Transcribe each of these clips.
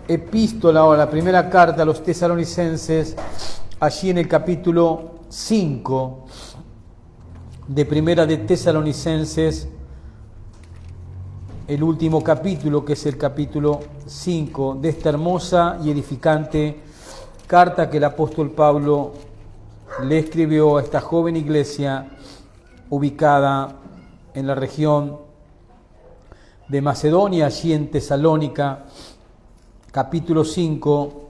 Epístola o la primera carta a los tesalonicenses, allí en el capítulo 5 de Primera de Tesalonicenses, el último capítulo, que es el capítulo 5 de esta hermosa y edificante carta que el apóstol Pablo le escribió a esta joven iglesia ubicada en la región de Macedonia, allí en Tesalónica. Capítulo 5,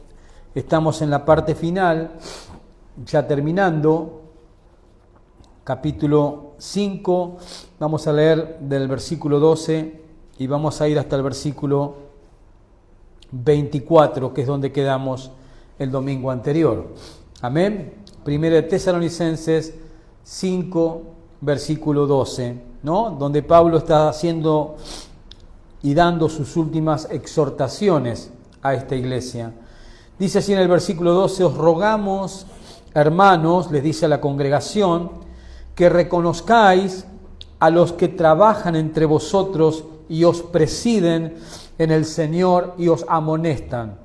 estamos en la parte final, ya terminando. Capítulo 5, vamos a leer del versículo 12 y vamos a ir hasta el versículo 24, que es donde quedamos el domingo anterior. Amén. Primera de Tesalonicenses 5, versículo 12, ¿no? Donde Pablo está haciendo y dando sus últimas exhortaciones a esta iglesia. Dice así en el versículo 12: os rogamos, hermanos, les dice a la congregación, que reconozcáis a los que trabajan entre vosotros y os presiden en el Señor y os amonestan,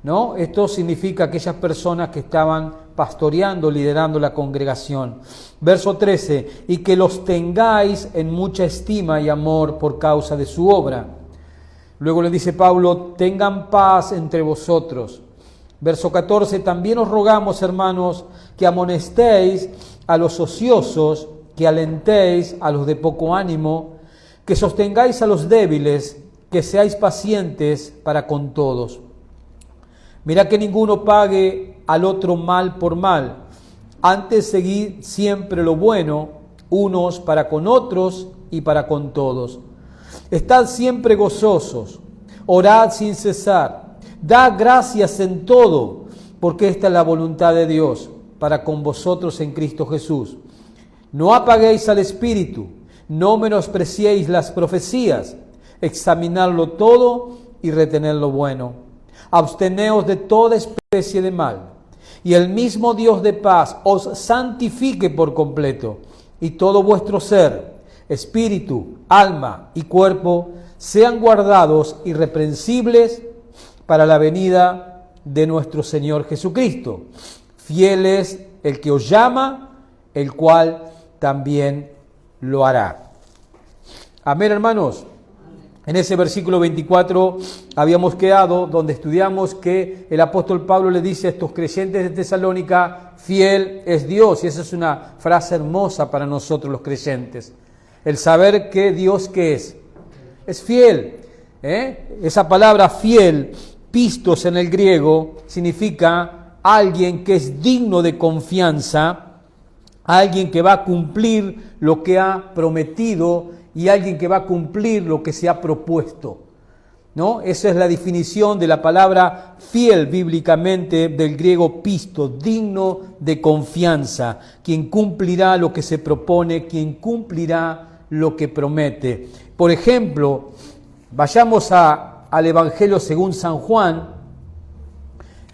¿no? Esto significa aquellas personas que estaban pastoreando, liderando la congregación. Verso 13: y que los tengáis en mucha estima y amor por causa de su obra. Luego le dice Pablo: tengan paz entre vosotros. Verso 14: también os rogamos, hermanos, que amonestéis a los ociosos, que alentéis a los de poco ánimo, que sostengáis a los débiles, que seáis pacientes para con todos. Mirad que ninguno pague al otro mal por mal. Antes seguid siempre lo bueno, unos para con otros y para con todos. Estad siempre gozosos, orad sin cesar, dad gracias en todo, porque esta es la voluntad de Dios para con vosotros en Cristo Jesús. No apaguéis al Espíritu, no menospreciéis las profecías, examinadlo todo y retened lo bueno. Absteneos de toda especie de mal, y el mismo Dios de paz os santifique por completo, y todo vuestro ser, espíritu, alma y cuerpo sean guardados irreprensibles para la venida de nuestro Señor Jesucristo. Fiel es el que os llama, el cual también lo hará. Amén, hermanos. En ese versículo 24 habíamos quedado, donde estudiamos que el apóstol Pablo le dice a estos creyentes de Tesalónica: fiel es Dios. Y esa es una frase hermosa para nosotros los creyentes. El saber que Dios, ¿qué es? Es fiel. Esa palabra fiel, pistos en el griego, significa alguien que es digno de confianza, alguien que va a cumplir lo que ha prometido y alguien que va a cumplir lo que se ha propuesto, ¿no? Esa es la definición de la palabra fiel bíblicamente, del griego pisto, digno de confianza, quien cumplirá lo que se propone, quien cumplirá lo que promete. Por ejemplo, vayamos al Evangelio según San Juan,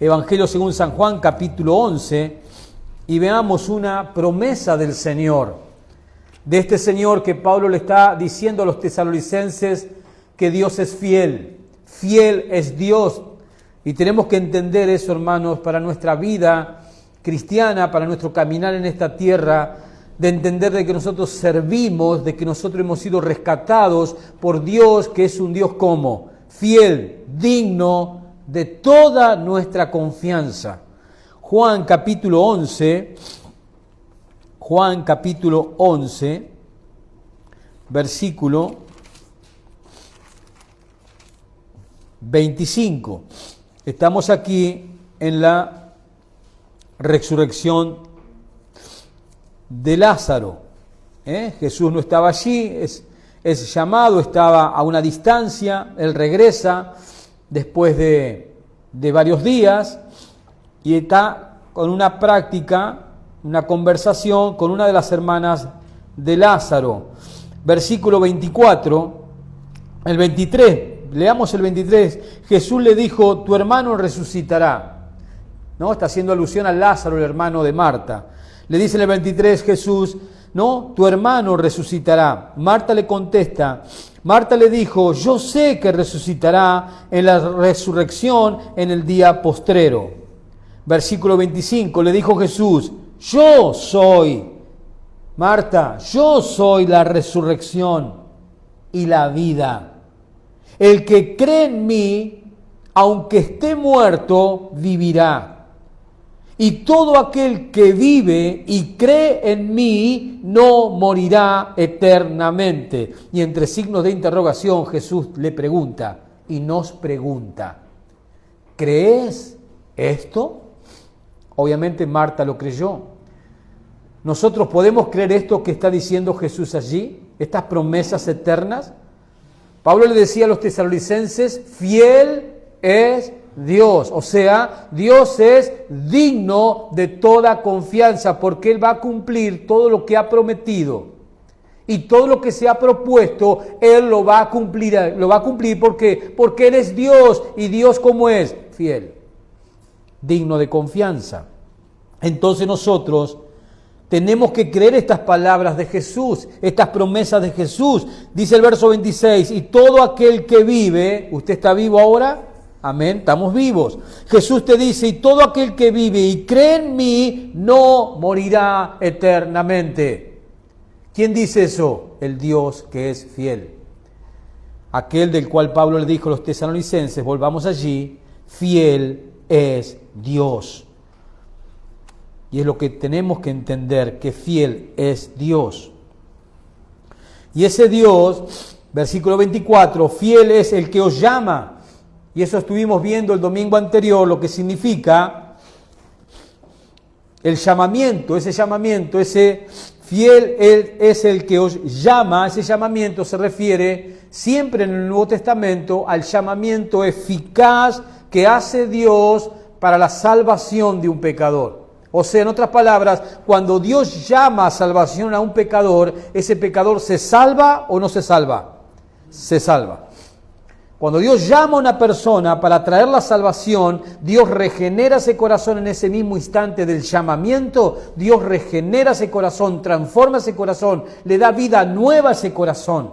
Evangelio según San Juan, capítulo 11, y veamos una promesa del Señor, de este Señor que Pablo le está diciendo a los tesalonicenses que Dios es fiel, fiel es Dios, y tenemos que entender eso, hermanos, para nuestra vida cristiana, para nuestro caminar en esta tierra, de entender de que nosotros servimos, de que nosotros hemos sido rescatados por Dios, que es un Dios como fiel, digno de toda nuestra confianza. Juan capítulo 11, versículo 25. Estamos aquí en la resurrección de Lázaro. Jesús no estaba allí, es llamado, estaba a una distancia, él regresa después de varios días y está con una práctica, una conversación con una de las hermanas de Lázaro. Versículo 24, el 23, leamos el 23. Jesús le dijo: tu hermano resucitará, ¿no? Está haciendo alusión a Lázaro, el hermano de Marta. Le dice en el 23 Jesús: ¿no? Tu hermano resucitará. Marta le contesta, Marta le dijo, yo sé que resucitará en la resurrección en el día postrero. Versículo 25, le dijo Jesús, yo soy, Marta, yo soy la resurrección y la vida. El que cree en mí, aunque esté muerto, vivirá. Y todo aquel que vive y cree en mí no morirá eternamente. Y entre signos de interrogación Jesús le pregunta y nos pregunta, ¿crees esto? Obviamente Marta lo creyó. ¿Nosotros podemos creer esto que está diciendo Jesús allí? Estas promesas eternas. Pablo le decía a los tesalonicenses, fiel es Dios, o sea, Dios es digno de toda confianza porque Él va a cumplir todo lo que ha prometido y todo lo que se ha propuesto, Él lo va a cumplir porque Él es Dios y Dios ¿cómo es? Fiel, digno de confianza. Entonces nosotros tenemos que creer estas palabras de Jesús, estas promesas de Jesús. Dice el verso 26, y todo aquel que vive, ¿usted está vivo ahora? Amén, estamos vivos. Jesús te dice, y todo aquel que vive y cree en mí, no morirá eternamente. ¿Quién dice eso? El Dios que es fiel. Aquel del cual Pablo le dijo a los tesalonicenses, volvamos allí, fiel es Dios. Y es lo que tenemos que entender, que fiel es Dios. Y ese Dios, versículo 24, fiel es el que os llama. Y eso estuvimos viendo el domingo anterior, lo que significa el llamamiento, ese fiel Él es el que os llama. Ese llamamiento se refiere siempre en el Nuevo Testamento al llamamiento eficaz que hace Dios para la salvación de un pecador. O sea, en otras palabras, cuando Dios llama a salvación a un pecador, ¿ese pecador se salva o no se salva? Se salva. Cuando Dios llama a una persona para traer la salvación, Dios regenera ese corazón en ese mismo instante del llamamiento. Dios regenera ese corazón, transforma ese corazón, le da vida nueva a ese corazón.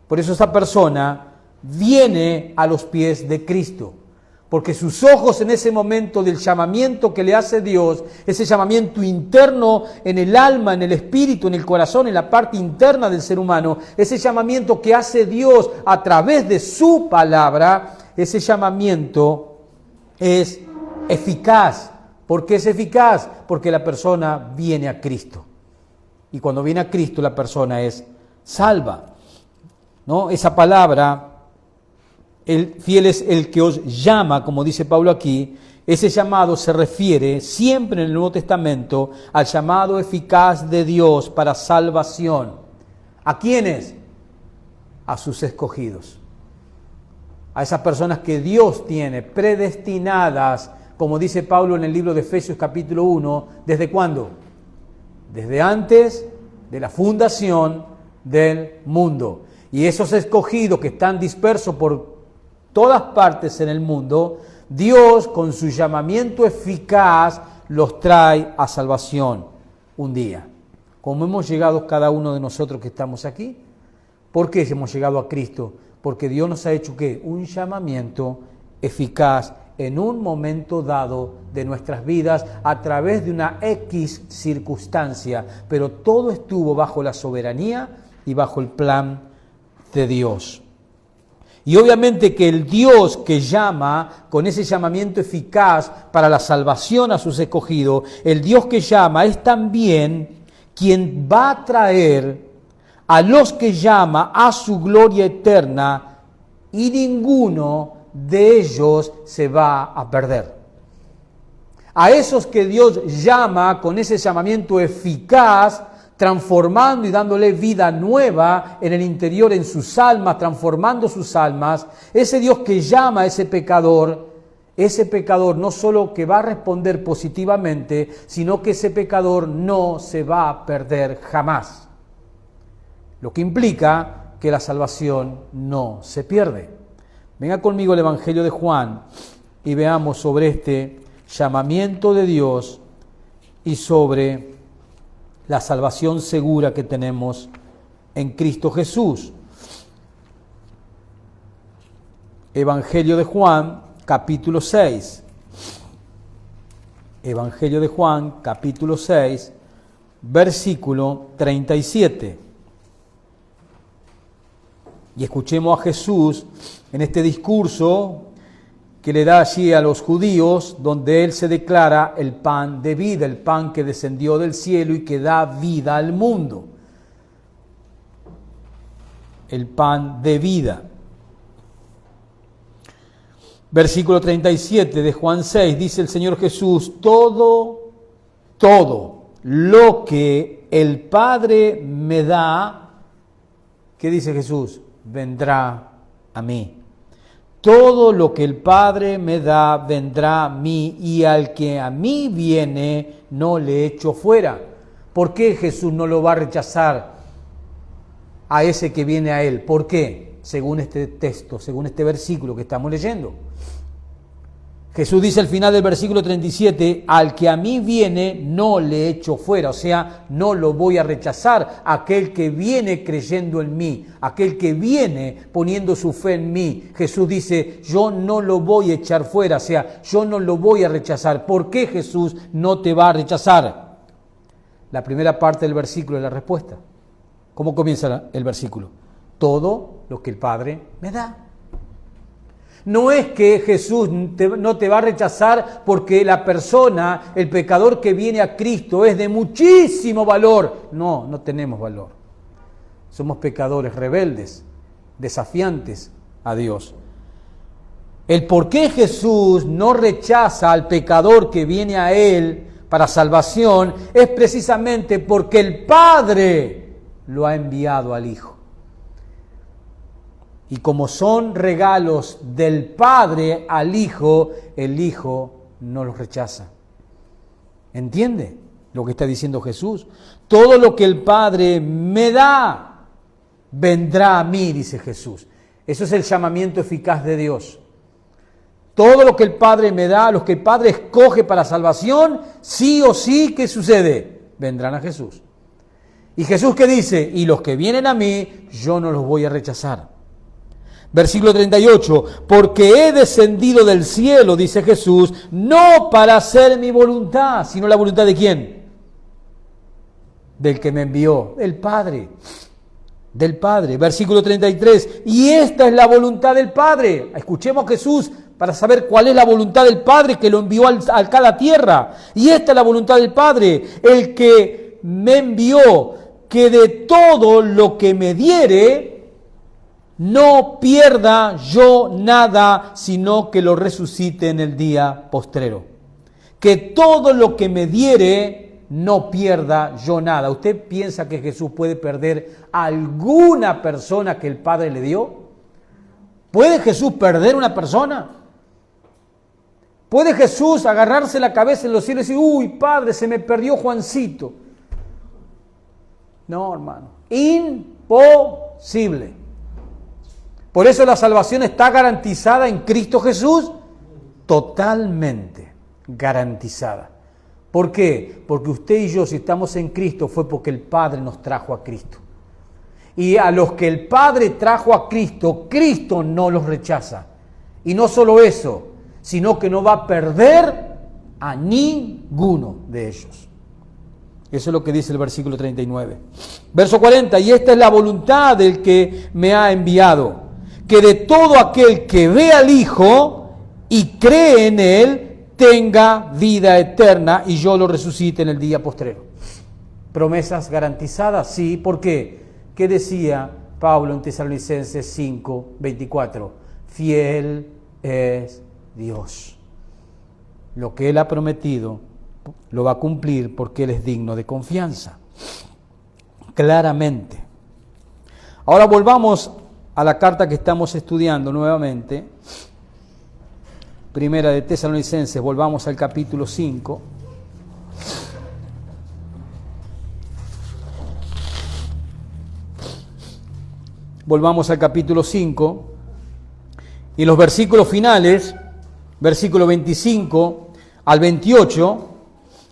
Por eso esa persona viene a los pies de Cristo. Porque sus ojos en ese momento del llamamiento que le hace Dios, ese llamamiento interno en el alma, en el espíritu, en el corazón, en la parte interna del ser humano, ese llamamiento que hace Dios a través de su palabra, ese llamamiento es eficaz. ¿Por qué es eficaz? Porque la persona viene a Cristo. Y cuando viene a Cristo la persona es salva, ¿no? Esa palabra, el fiel es el que os llama, como dice Pablo aquí. Ese llamado se refiere siempre en el Nuevo Testamento al llamado eficaz de Dios para salvación. ¿A quiénes? A sus escogidos. A esas personas que Dios tiene predestinadas, como dice Pablo en el libro de Efesios capítulo 1, ¿desde cuándo? Desde antes de la fundación del mundo. Y esos escogidos que están dispersos por todas partes en el mundo, Dios con su llamamiento eficaz los trae a salvación un día. Como hemos llegado cada uno de nosotros que estamos aquí. ¿Por qué hemos llegado a Cristo? Porque Dios nos ha hecho ¿qué? Un llamamiento eficaz en un momento dado de nuestras vidas a través de una X circunstancia, pero todo estuvo bajo la soberanía y bajo el plan de Dios. Y obviamente que el Dios que llama con ese llamamiento eficaz para la salvación a sus escogidos, el Dios que llama es también quien va a traer a los que llama a su gloria eterna, y ninguno de ellos se va a perder. A esos que Dios llama con ese llamamiento eficaz, transformando y dándole vida nueva en el interior, en sus almas, transformando sus almas, ese Dios que llama a ese pecador no solo que va a responder positivamente, sino que ese pecador no se va a perder jamás. Lo que implica que la salvación no se pierde. Venga conmigo al Evangelio de Juan y veamos sobre este llamamiento de Dios y sobre la salvación segura que tenemos en Cristo Jesús. Evangelio de Juan, capítulo 6. Evangelio de Juan, capítulo 6, versículo 37. Y escuchemos a Jesús en este discurso que le da allí a los judíos, donde Él se declara el pan de vida, el pan que descendió del cielo y que da vida al mundo. El pan de vida. Versículo 37 de Juan 6, dice el Señor Jesús: todo lo que el Padre me da, ¿qué dice Jesús? Vendrá a mí. Todo lo que el Padre me da vendrá a mí, y al que a mí viene no le echo fuera. ¿Por qué Jesús no lo va a rechazar a ese que viene a Él? ¿Por qué? Según este texto, según este versículo que estamos leyendo. Jesús dice al final del versículo 37, al que a mí viene no le echo fuera, o sea, no lo voy a rechazar. Aquel que viene creyendo en mí, aquel que viene poniendo su fe en mí, Jesús dice, yo no lo voy a echar fuera, o sea, yo no lo voy a rechazar. ¿Por qué Jesús no te va a rechazar? La primera parte del versículo es la respuesta. ¿Cómo comienza el versículo? Todo lo que el Padre me da. No es que Jesús no te va a rechazar porque la persona, el pecador que viene a Cristo es de muchísimo valor. No, no tenemos valor. Somos pecadores rebeldes, desafiantes a Dios. El por qué Jesús no rechaza al pecador que viene a Él para salvación es precisamente porque el Padre lo ha enviado al Hijo. Y como son regalos del Padre al Hijo, el Hijo no los rechaza. ¿Entiende lo que está diciendo Jesús? Todo lo que el Padre me da, vendrá a mí, dice Jesús. Eso es el llamamiento eficaz de Dios. Todo lo que el Padre me da, los que el Padre escoge para salvación, sí o sí, ¿qué sucede? Vendrán a Jesús. Y Jesús, ¿qué dice? Y los que vienen a mí, yo no los voy a rechazar. Versículo 38, porque he descendido del cielo, dice Jesús, no para hacer mi voluntad, sino la voluntad de ¿quién? Del que me envió, del Padre. Versículo 33, y esta es la voluntad del Padre. Escuchemos a Jesús para saber cuál es la voluntad del Padre que lo envió acá a la tierra. Y esta es la voluntad del Padre, el que me envió, que de todo lo que me diere, no pierda yo nada, sino que lo resucite en el día postrero. Que todo lo que me diere, no pierda yo nada. ¿Usted piensa que Jesús puede perder a alguna persona que el Padre le dio? ¿Puede Jesús perder una persona? ¿Puede Jesús agarrarse la cabeza en los cielos y decir, uy, Padre, se me perdió Juancito? No, hermano, imposible. Por eso la salvación está garantizada en Cristo Jesús, totalmente garantizada. ¿Por qué? Porque usted y yo, si estamos en Cristo, fue porque el Padre nos trajo a Cristo. Y a los que el Padre trajo a Cristo, Cristo no los rechaza. Y no solo eso, sino que no va a perder a ninguno de ellos. Eso es lo que dice el versículo 39. Verso 40, y esta es la voluntad del que me ha enviado, que de todo aquel que ve al Hijo y cree en Él, tenga vida eterna y yo lo resucite en el día postrero. ¿Promesas garantizadas? Sí. ¿Por qué? ¿Qué decía Pablo en Tesalonicenses 5, 24? Fiel es Dios. Lo que Él ha prometido lo va a cumplir porque Él es digno de confianza. Claramente. Ahora volvamos a la carta que estamos estudiando nuevamente. Primera de Tesalonicenses, volvamos al capítulo 5. Volvamos al capítulo 5 y los versículos finales, versículo 25 al 28,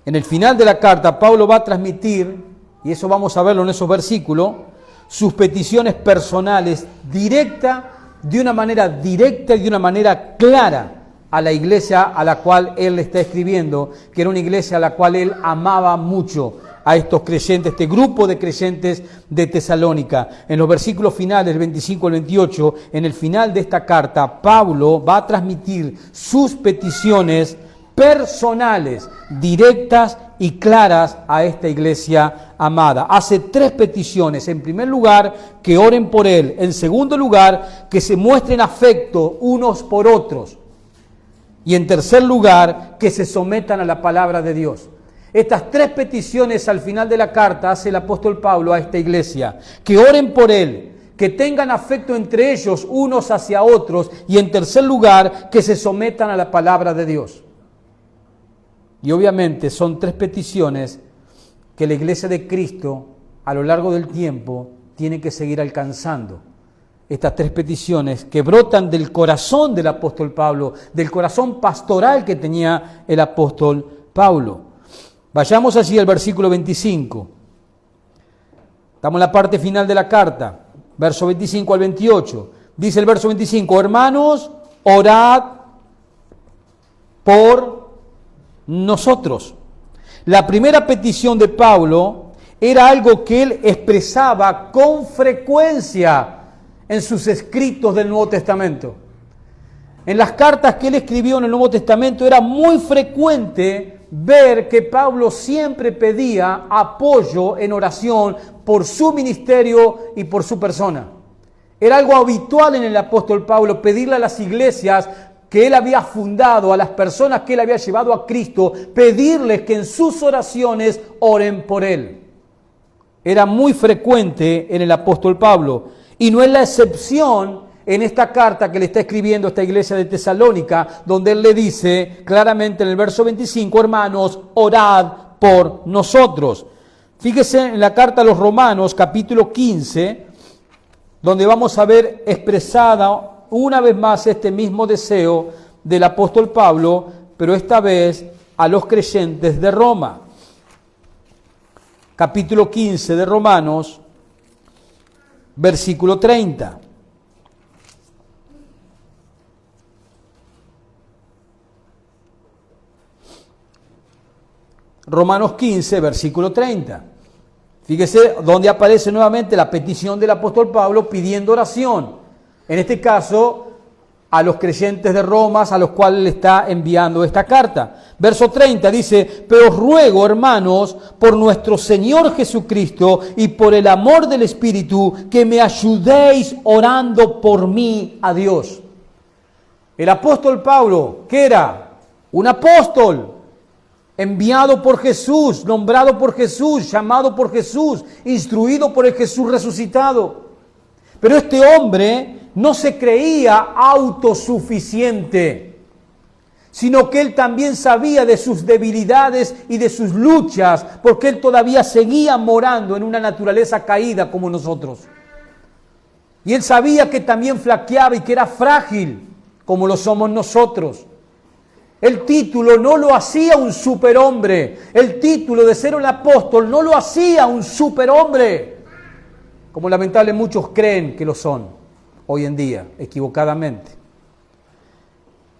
en el final de la carta, Pablo va a transmitir y eso vamos a verlo en esos versículos, sus peticiones personales de una manera directa y de una manera clara a la iglesia a la cual él le está escribiendo, que era una iglesia a la cual él amaba mucho a estos creyentes, este grupo de creyentes de Tesalónica. En los versículos finales, 25 al 28, en el final de esta carta, Pablo va a transmitir sus peticiones personales, directas y claras a esta iglesia amada. Hace 3 peticiones. En primer lugar, que oren por él. En segundo lugar, que se muestren afecto unos por otros. Y en tercer lugar, que se sometan a la palabra de Dios. Estas 3 peticiones al final de la carta hace el apóstol Pablo a esta iglesia. Que oren por él, que tengan afecto entre ellos unos hacia otros, y en tercer lugar, que se sometan a la palabra de Dios. Y obviamente son 3 peticiones que la iglesia de Cristo a lo largo del tiempo tiene que seguir alcanzando. Estas 3 peticiones que brotan del corazón del apóstol Pablo, del corazón pastoral que tenía el apóstol Pablo. Vayamos allí al versículo 25. Estamos en la parte final de la carta, verso 25 al 28. Dice el verso 25, hermanos, orad por nosotros. La primera petición de Pablo era algo que él expresaba con frecuencia en sus escritos del Nuevo Testamento. En las cartas que él escribió en el Nuevo Testamento era muy frecuente ver que Pablo siempre pedía apoyo en oración por su ministerio y por su persona. Era algo habitual en el apóstol Pablo pedirle a las iglesias que él había fundado, a las personas que él había llevado a Cristo, pedirles que en sus oraciones oren por él. Era muy frecuente en el apóstol Pablo. Y no es la excepción en esta carta que le está escribiendo a esta iglesia de Tesalónica, donde él le dice claramente en el verso 25, hermanos, orad por nosotros. Fíjese en la carta a los Romanos, capítulo 15, donde vamos a ver expresada una vez más este mismo deseo del apóstol Pablo, pero esta vez a los creyentes de Roma. Capítulo 15 de Romanos, versículo 30. Romanos 15, versículo 30. Fíjese donde aparece nuevamente la petición del apóstol Pablo pidiendo oración. En este caso, a los creyentes de Roma, a los cuales le está enviando esta carta. Verso 30 dice, pero os ruego, hermanos, por nuestro Señor Jesucristo y por el amor del Espíritu, que me ayudéis orando por mí a Dios. El apóstol Pablo, ¿qué era? Un apóstol, enviado por Jesús, nombrado por Jesús, llamado por Jesús, instruido por el Jesús resucitado. Pero este hombre no se creía autosuficiente, sino que él también sabía de sus debilidades y de sus luchas, porque él todavía seguía morando en una naturaleza caída como nosotros. Y él sabía que también flaqueaba y que era frágil, como lo somos nosotros. El título no lo hacía un superhombre. El título de ser un apóstol no lo hacía un superhombre, como lamentablemente muchos creen que lo son hoy en día, equivocadamente.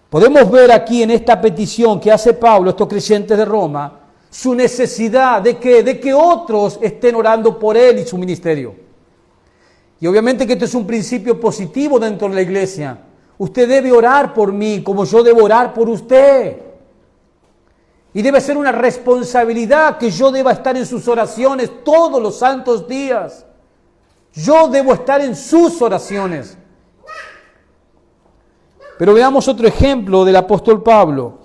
Podemos ver aquí en esta petición que hace Pablo a estos creyentes de Roma, su necesidad de que otros estén orando por él y su ministerio. Y obviamente que esto es un principio positivo dentro de la iglesia. Usted debe orar por mí como yo debo orar por usted. Y debe ser una responsabilidad que yo deba estar en sus oraciones todos los santos días. Yo debo estar en sus oraciones. Pero veamos otro ejemplo del apóstol Pablo.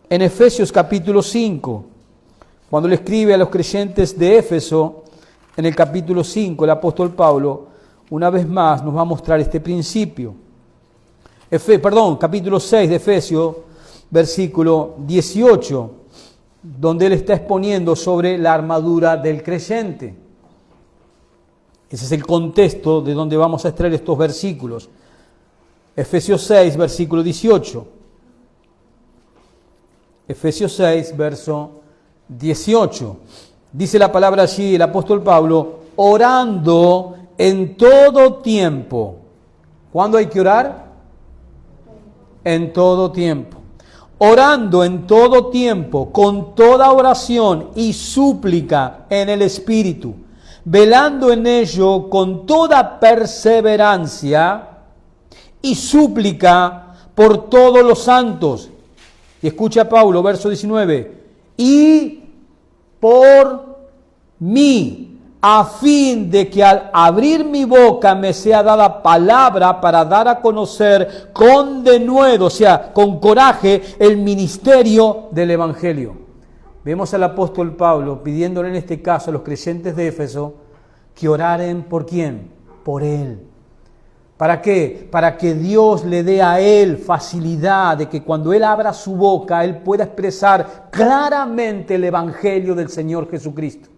En Efesios capítulo 5, cuando le escribe a los creyentes de Éfeso, en el capítulo 5, el apóstol Pablo, una vez más nos va a mostrar este principio. Capítulo 6 de Efesios, versículo 18, donde él está exponiendo sobre la armadura del creyente. Ese es el contexto de donde vamos a extraer estos versículos. Efesios 6, versículo 18. Efesios 6, verso 18. Dice la palabra allí, el apóstol Pablo, orando en todo tiempo. ¿Cuándo hay que orar? En todo tiempo. Orando en todo tiempo, con toda oración y súplica en el Espíritu, velando en ello con toda perseverancia y súplica por todos los santos. Y escucha Pablo, verso 19, y por mí, a fin de que al abrir mi boca me sea dada palabra para dar a conocer con denuedo, o sea, con coraje, el ministerio del Evangelio. Vemos al apóstol Pablo pidiéndole en este caso a los creyentes de Éfeso que oraren ¿por quién? Por él. ¿Para qué? Para que Dios le dé a él facilidad de que cuando él abra su boca, él pueda expresar claramente el Evangelio del Señor Jesucristo.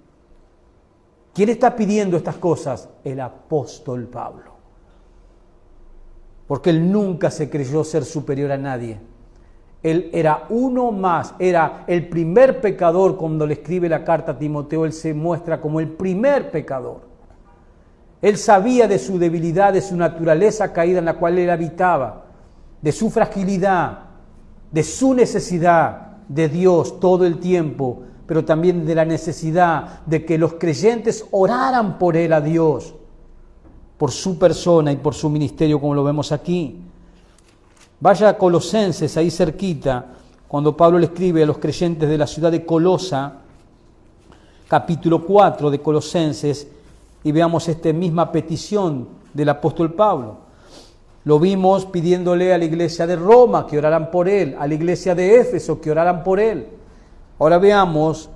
¿Quién está pidiendo estas cosas? El apóstol Pablo. Porque él nunca se creyó ser superior a nadie. Él era uno más, era el primer pecador. Cuando le escribe la carta a Timoteo, él se muestra como el primer pecador. Él sabía de su debilidad, de su naturaleza caída en la cual él habitaba, de su fragilidad, de su necesidad de Dios todo el tiempo, pero también de la necesidad de que los creyentes oraran por él a Dios, por su persona y por su ministerio, como lo vemos aquí. Vaya a Colosenses, ahí cerquita, cuando Pablo le escribe a los creyentes de la ciudad de Colosa, capítulo 4 de Colosenses, y veamos esta misma petición del apóstol Pablo. Lo vimos pidiéndole a la iglesia de Roma que oraran por él, a la iglesia de Éfeso que oraran por él. Ahora veamos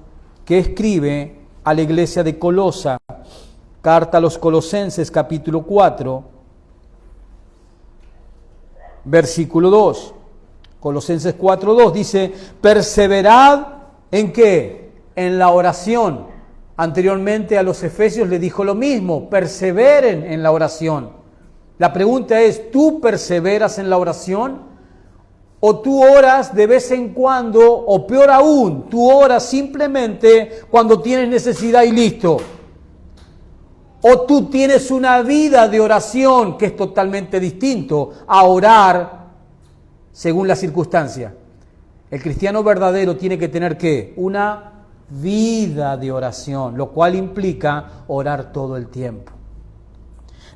qué escribe a la iglesia de Colosa, carta a los Colosenses, capítulo 4, versículo 2. Colosenses 4:2 dice, perseverad ¿en qué? En la oración. Anteriormente a los efesios le dijo lo mismo, perseveren en la oración. La pregunta es, ¿tú perseveras en la oración? ¿O tú oras de vez en cuando? O peor aún, tú oras simplemente cuando tienes necesidad y listo. O tú tienes una vida de oración que es totalmente distinto a orar según la circunstancia. El cristiano verdadero tiene que tener ¿qué? Una vida de oración, lo cual implica orar todo el tiempo.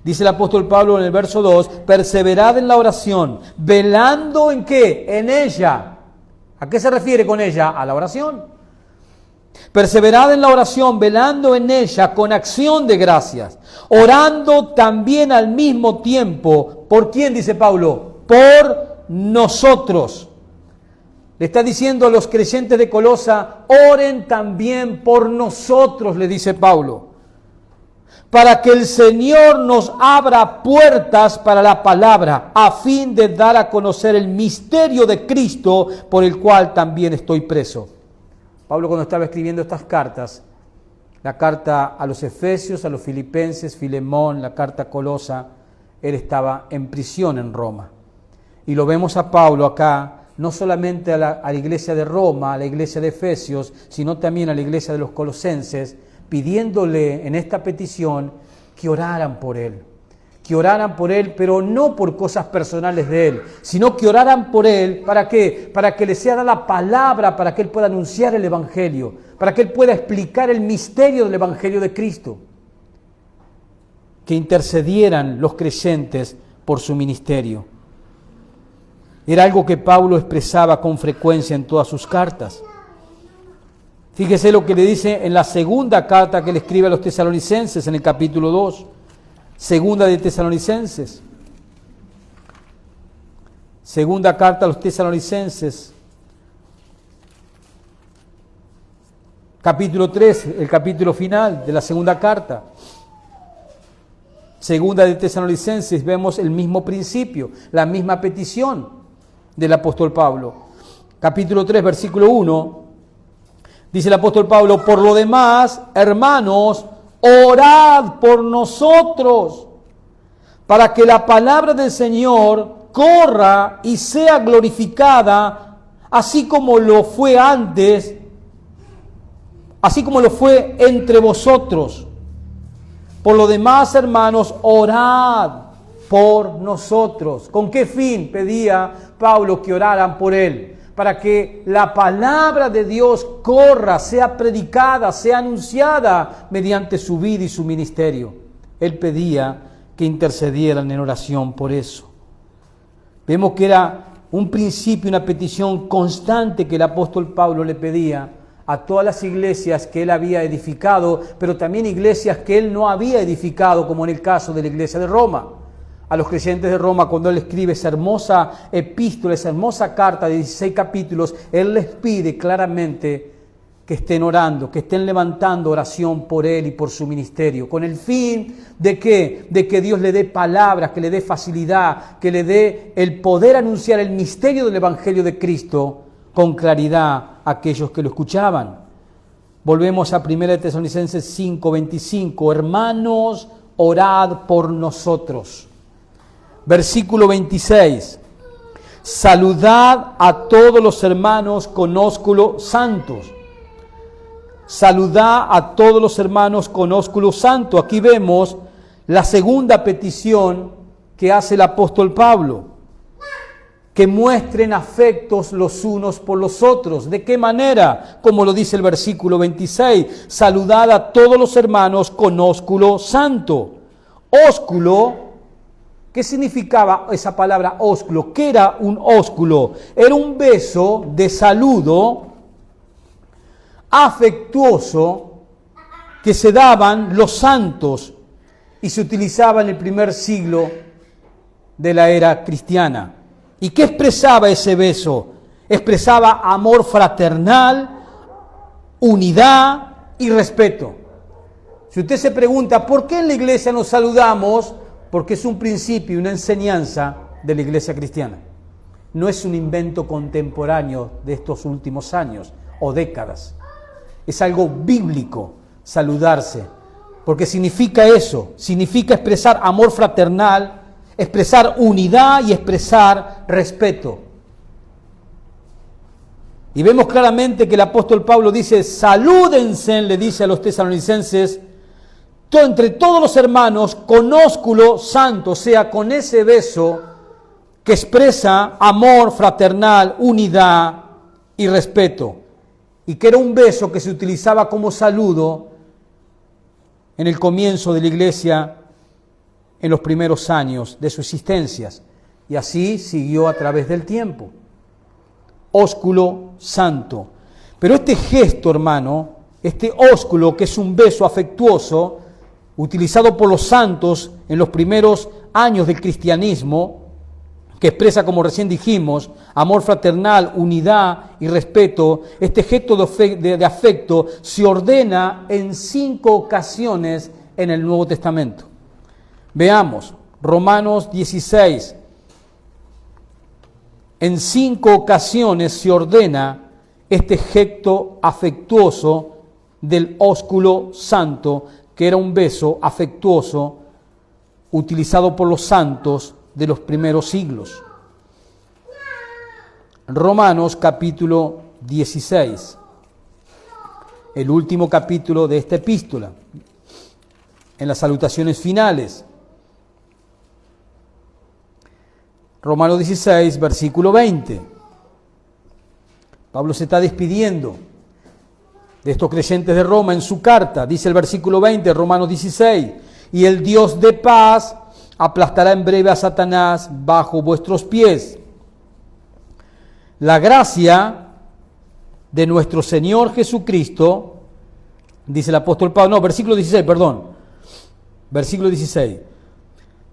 Dice el apóstol Pablo en el verso 2, perseverad en la oración, velando ¿en qué? En ella. ¿A qué se refiere con ella? A la oración. Perseverad en la oración, velando en ella con acción de gracias, orando también al mismo tiempo. ¿Por quién, dice Pablo? Por nosotros. Le está diciendo a los creyentes de Colosa, oren también por nosotros, le dice Pablo, para que el Señor nos abra puertas para la palabra, a fin de dar a conocer el misterio de Cristo, por el cual también estoy preso. Pablo, cuando estaba escribiendo estas cartas, la carta a los Efesios, a los Filipenses, Filemón, la carta a Colosa, él estaba en prisión en Roma. Y lo vemos a Pablo acá, no solamente a la iglesia de Roma, a la iglesia de Efesios, sino también a la iglesia de los Colosenses, pidiéndole en esta petición que oraran por él. Que oraran por él, pero no por cosas personales de él, sino que oraran por él, ¿para qué? Para que le sea dada la palabra, para que él pueda anunciar el Evangelio, para que él pueda explicar el misterio del Evangelio de Cristo. Que intercedieran los creyentes por su ministerio. Era algo que Pablo expresaba con frecuencia en todas sus cartas. Fíjese lo que le dice en la segunda carta que le escribe a los tesalonicenses, en el capítulo 2. Segunda de Tesalonicenses. Segunda carta a los tesalonicenses. Capítulo 3, el capítulo final de la segunda carta. Segunda de Tesalonicenses, vemos el mismo principio, la misma petición del apóstol Pablo. Capítulo 3, versículo 1, dice el apóstol Pablo, por lo demás, hermanos, orad por nosotros, para que la palabra del Señor corra y sea glorificada, así como lo fue antes, así como lo fue entre vosotros. Por lo demás, hermanos, orad por nosotros. ¿Con qué fin pedía Pablo que oraran por él? Para que la palabra de Dios corra, sea predicada, sea anunciada mediante su vida y su ministerio. Él pedía que intercedieran en oración por eso. Vemos que era un principio, una petición constante que el apóstol Pablo le pedía a todas las iglesias que él había edificado, pero también iglesias que él no había edificado, como en el caso de la iglesia de Roma. A los creyentes de Roma, cuando él escribe esa hermosa epístola, esa hermosa carta de 16 capítulos, él les pide claramente que estén orando, que estén levantando oración por él y por su ministerio, con el fin de que Dios le dé palabras, que le dé facilidad, que le dé el poder anunciar el misterio del Evangelio de Cristo con claridad a aquellos que lo escuchaban. Volvemos a 1 Tesalonicenses 5:25, hermanos, orad por nosotros. Versículo 26, saludad a todos los hermanos con ósculo santos. Saludad a todos los hermanos con ósculo santo. Aquí vemos la segunda petición que hace el apóstol Pablo. Que muestren afectos los unos por los otros. ¿De qué manera? Como lo dice el versículo 26. Saludad a todos los hermanos con ósculo santo. Ósculo, ¿qué significaba esa palabra ósculo? ¿Qué era un ósculo? Era un beso de saludo afectuoso que se daban los santos y se utilizaba en el primer siglo de la era cristiana. ¿Y qué expresaba ese beso? Expresaba amor fraternal, unidad y respeto. Si usted se pregunta, ¿por qué en la iglesia nos saludamos? Porque es un principio y una enseñanza de la iglesia cristiana. No es un invento contemporáneo de estos últimos años o décadas. Es algo bíblico saludarse, porque significa eso, significa expresar amor fraternal, expresar unidad y expresar respeto. Y vemos claramente que el apóstol Pablo dice, salúdense, le dice a los tesalonicenses, entre todos los hermanos con ósculo santo, o sea, con ese beso que expresa amor fraternal, unidad y respeto. Y que era un beso que se utilizaba como saludo en el comienzo de la iglesia, en los primeros años de sus existencias. Y así siguió a través del tiempo. Ósculo santo. Pero este gesto, hermano, este ósculo, que es un beso afectuoso, utilizado por los santos en los primeros años del cristianismo, que expresa, como recién dijimos, amor fraternal, unidad y respeto, este gesto de afecto se ordena en 5 ocasiones en el Nuevo Testamento. Veamos, Romanos 16. En 5 ocasiones se ordena este gesto afectuoso del ósculo santo, que era un beso afectuoso utilizado por los santos de los primeros siglos. Romanos capítulo 16, el último capítulo de esta epístola, en las salutaciones finales. Romanos 16, versículo 20. Pablo se está despidiendo de estos creyentes de Roma en su carta. Dice el versículo 20, Romanos 16, y el Dios de paz aplastará en breve a Satanás bajo vuestros pies. La gracia de nuestro Señor Jesucristo, dice el apóstol Pablo, versículo 16, versículo 16.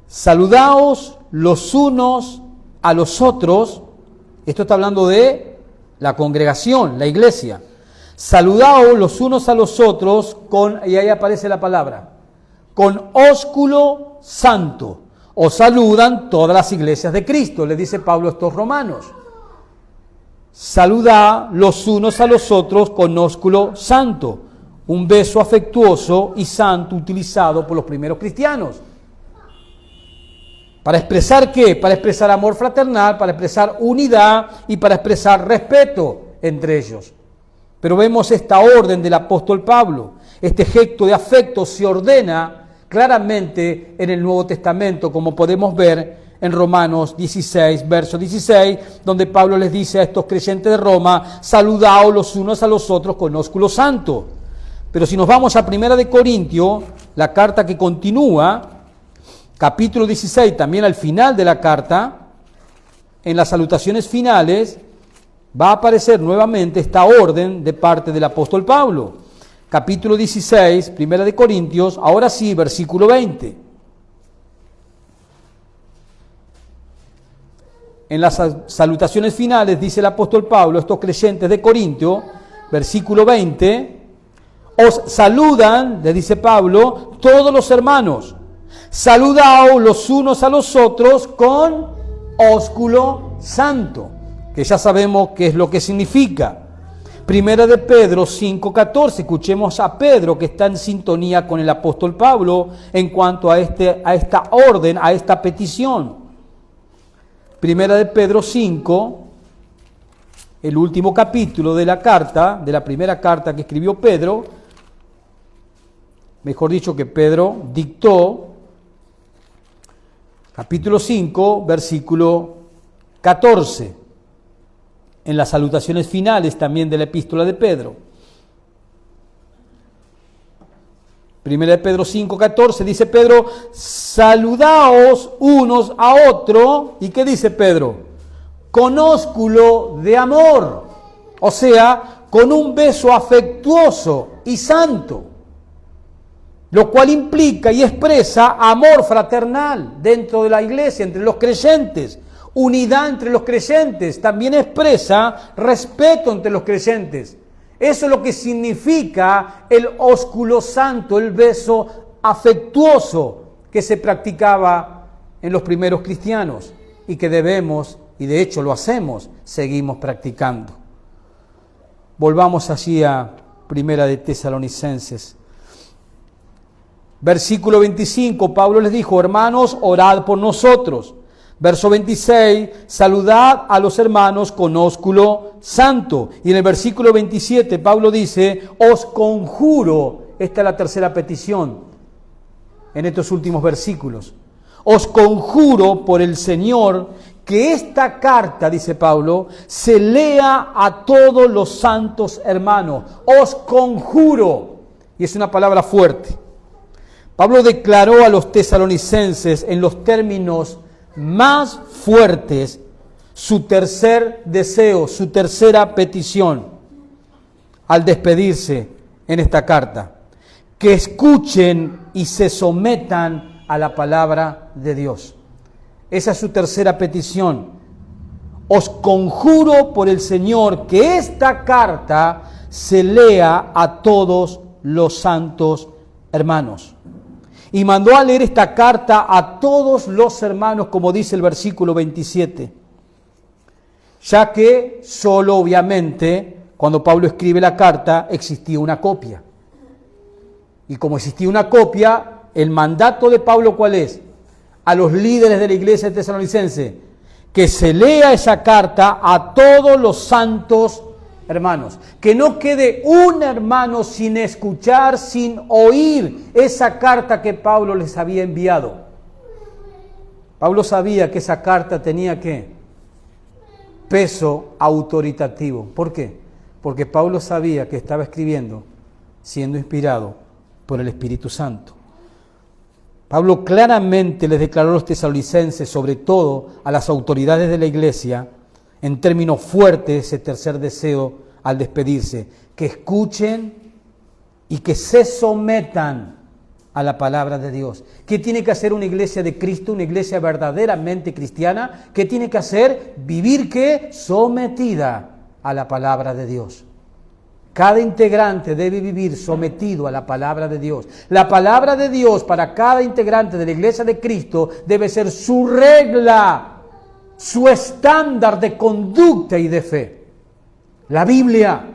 Saludaos los unos a los otros, esto está hablando de la congregación, la iglesia. Saludaos los unos a los otros con, y ahí aparece la palabra, con ósculo santo. Os saludan todas las iglesias de Cristo, le dice Pablo a estos romanos. Saludad los unos a los otros con ósculo santo, un beso afectuoso y santo utilizado por los primeros cristianos. ¿Para expresar qué? Para expresar amor fraternal, para expresar unidad y para expresar respeto entre ellos. Pero vemos esta orden del apóstol Pablo. Este gesto de afecto se ordena claramente en el Nuevo Testamento, como podemos ver en Romanos 16, verso 16, donde Pablo les dice a estos creyentes de Roma: saludaos los unos a los otros con ósculo santo. Pero si nos vamos a 1 de Corintios, la carta que continúa, capítulo 16, también al final de la carta, en las salutaciones finales, va a aparecer nuevamente esta orden de parte del apóstol Pablo. Capítulo 16, 1 de Corintios, ahora sí, versículo 20. En las salutaciones finales dice el apóstol Pablo, estos creyentes de Corintio, versículo 20, os saludan, le dice Pablo, todos los hermanos. Saludaos los unos a los otros con ósculo santo, que ya sabemos qué es lo que significa. Primera de Pedro 5:14, escuchemos a Pedro que está en sintonía con el apóstol Pablo en cuanto a esta orden, a esta petición. Primera de Pedro 5, el último capítulo de la carta, de la primera carta que escribió Pedro, mejor dicho que Pedro dictó, capítulo 5, versículo 14. En las salutaciones finales también de la epístola de Pedro. Primera de Pedro 5:14 dice Pedro, saludaos unos a otros. ¿Y qué dice Pedro? Con ósculo de amor. O sea, con un beso afectuoso y santo. Lo cual implica y expresa amor fraternal dentro de la iglesia, entre los creyentes. Unidad entre los creyentes, también expresa respeto entre los creyentes. Eso es lo que significa el ósculo santo, el beso afectuoso que se practicaba en los primeros cristianos y que debemos, y de hecho lo hacemos, seguimos practicando. Volvamos allí a Primera de Tesalonicenses. Versículo 25, Pablo les dijo, hermanos, orad por nosotros. Verso 26, saludad a los hermanos con ósculo santo. Y en el versículo 27, Pablo dice, os conjuro, esta es la tercera petición en estos últimos versículos. Os conjuro por el Señor que esta carta, dice Pablo, se lea a todos los santos hermanos. Os conjuro. Y es una palabra fuerte. Pablo declaró a los tesalonicenses en los términos más fuertes su tercer deseo, su tercera petición al despedirse en esta carta: que escuchen y se sometan a la palabra de Dios. Esa es su tercera petición. Os conjuro por el Señor que esta carta se lea a todos los santos hermanos. Y mandó a leer esta carta a todos los hermanos, como dice el versículo 27. Ya que solo, obviamente, cuando Pablo escribe la carta, existía una copia. Y como existía una copia, el mandato de Pablo, ¿cuál es? A los líderes de la iglesia tesalonicense, que se lea esa carta a todos los santos hermanos, que no quede un hermano sin escuchar, sin oír esa carta que Pablo les había enviado. Pablo sabía que esa carta tenía ¿qué? Peso autoritativo. ¿Por qué? Porque Pablo sabía que estaba escribiendo siendo inspirado por el Espíritu Santo. Pablo claramente les declaró a los tesalonicenses, sobre todo a las autoridades de la iglesia, en términos fuertes, ese tercer deseo al despedirse: que escuchen y que se sometan a la palabra de Dios. ¿Qué tiene que hacer una iglesia de Cristo, una iglesia verdaderamente cristiana? ¿Qué tiene que hacer? Vivir ¿qué? Sometida a la palabra de Dios. Cada integrante debe vivir sometido a la palabra de Dios. La palabra de Dios para cada integrante de la iglesia de Cristo debe ser su regla, su estándar de conducta y de fe. La Biblia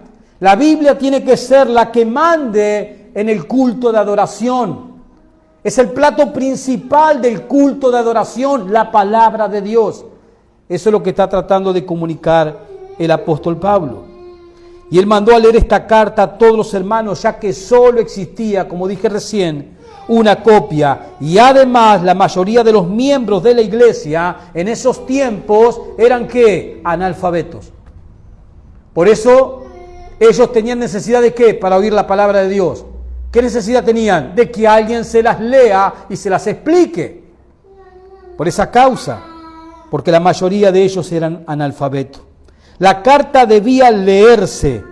tiene que ser la que mande en el culto de adoración. Es el plato principal del culto de adoración, la palabra de Dios. Eso es lo que está tratando de comunicar el apóstol Pablo. Y él mandó a leer esta carta a todos los hermanos, ya que solo existía, como dije recién, una copia. Y además la mayoría de los miembros de la iglesia en esos tiempos eran ¿qué? Analfabetos. Por eso ellos tenían necesidad de ¿qué? Para oír la palabra de Dios. ¿Qué necesidad tenían? De que alguien se las lea y se las explique. Por esa causa, porque la mayoría de ellos eran analfabetos. La carta debía leerse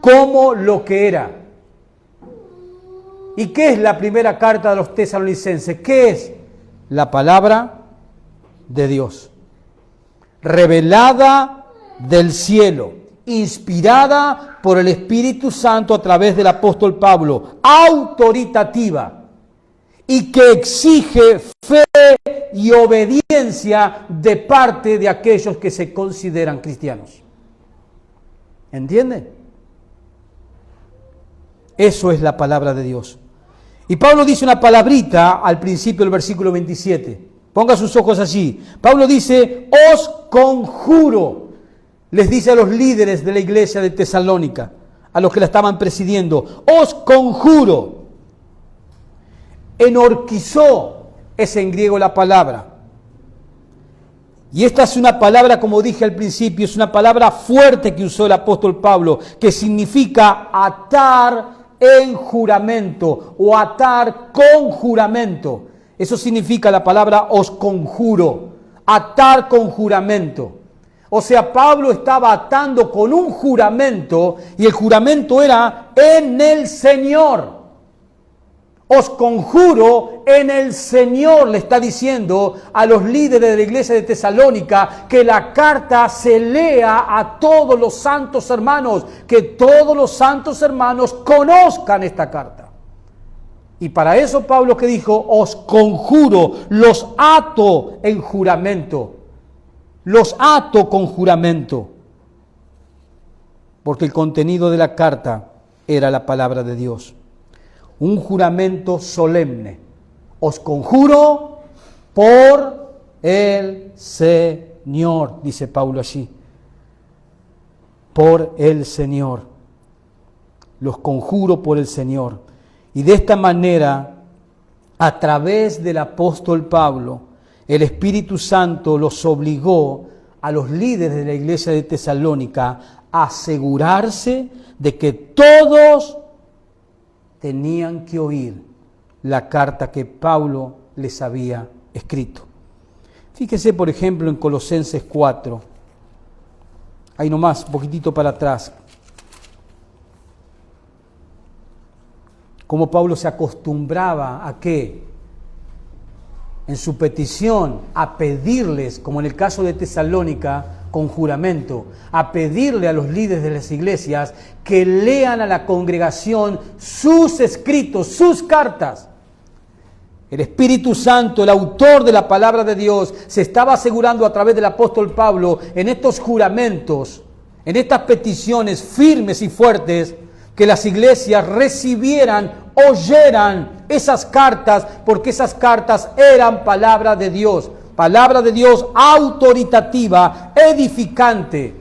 como lo que era. ¿Y qué es la primera carta de los tesalonicenses? ¿Qué es? La palabra de Dios, revelada del cielo, inspirada por el Espíritu Santo a través del apóstol Pablo, autoritativa, y que exige fe y obediencia de parte de aquellos que se consideran cristianos. ¿Entiende? Eso es la palabra de Dios. Y Pablo dice una palabrita al principio del versículo 27. Ponga sus ojos allí. Pablo dice, os conjuro. Les dice a los líderes de la iglesia de Tesalónica, a los que la estaban presidiendo, os conjuro. Enorquizó es en griego la palabra. Y esta es una palabra, como dije al principio, es una palabra fuerte que usó el apóstol Pablo, que significa atar en juramento o atar con juramento. Eso significa la palabra os conjuro, atar con juramento. O sea, Pablo estaba atando con un juramento y el juramento era en el Señor. Os conjuro en el Señor, le está diciendo a los líderes de la iglesia de Tesalónica, que la carta se lea a todos los santos hermanos, que todos los santos hermanos conozcan esta carta. Y para eso Pablo que dijo, os conjuro, los ato en juramento, los ato con juramento, porque el contenido de la carta era la palabra de Dios. Un juramento solemne. Os conjuro por el Señor, dice Pablo allí. Por el Señor. Los conjuro por el Señor. Y de esta manera, a través del apóstol Pablo, el Espíritu Santo los obligó a los líderes de la iglesia de Tesalónica a asegurarse de que todos tenían que oír la carta que Pablo les había escrito. Fíjese, por ejemplo, en Colosenses 4. Ahí nomás, un poquitito para atrás. Cómo Pablo se acostumbraba a qué? En su petición, a pedirles, como en el caso de Tesalónica, con juramento, a pedirle a los líderes de las iglesias que lean a la congregación sus escritos, sus cartas. El Espíritu Santo, el autor de la palabra de Dios, se estaba asegurando a través del apóstol Pablo en estos juramentos, en estas peticiones firmes y fuertes, que las iglesias recibieran, oyeran esas cartas, porque esas cartas eran palabra de Dios. Palabra de Dios autoritativa, edificante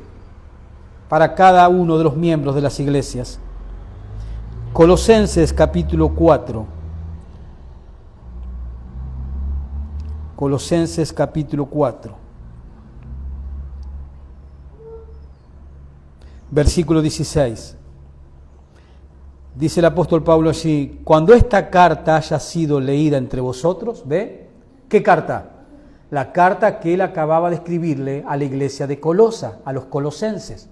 para cada uno de los miembros de las iglesias. Colosenses capítulo 4. Colosenses capítulo 4. Versículo 16. Dice el apóstol Pablo allí, cuando esta carta haya sido leída entre vosotros, ¿ve? ¿Qué carta? La carta que él acababa de escribirle a la iglesia de Colosa, a los colosenses.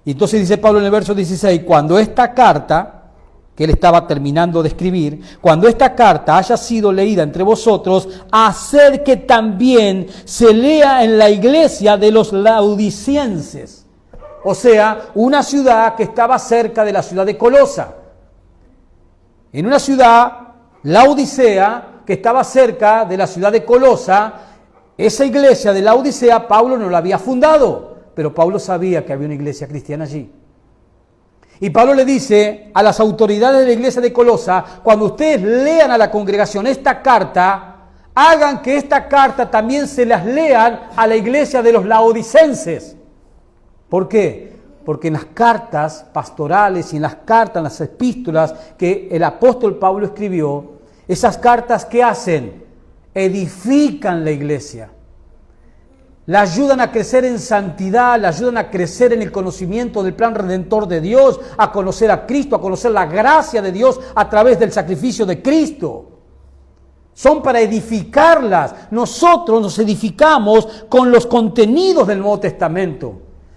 Y entonces dice Pablo en el verso 16, cuando esta carta, que él estaba terminando de escribir, cuando esta carta haya sido leída entre vosotros, haced que también se lea en la iglesia de los laodicenses. O sea, una ciudad que estaba cerca de la ciudad de Colosa. En una ciudad, Laodicea, que estaba cerca de la ciudad de Colosa, esa iglesia de Laodicea, Pablo no la había fundado, pero Pablo sabía que había una iglesia cristiana allí. Y Pablo le dice a las autoridades de la iglesia de Colosa, cuando ustedes lean a la congregación esta carta, hagan que esta carta también se las lean a la iglesia de los laodicenses. ¿Por qué? Porque en las cartas pastorales y en las cartas, en las epístolas que el apóstol Pablo escribió, esas cartas, ¿qué hacen? Edifican la iglesia. La ayudan a crecer en santidad, la ayudan a crecer en el conocimiento del plan redentor de Dios, a conocer a Cristo, a conocer la gracia de Dios a través del sacrificio de Cristo. Son para edificarlas. Nosotros nos edificamos con los contenidos del Nuevo Testamento,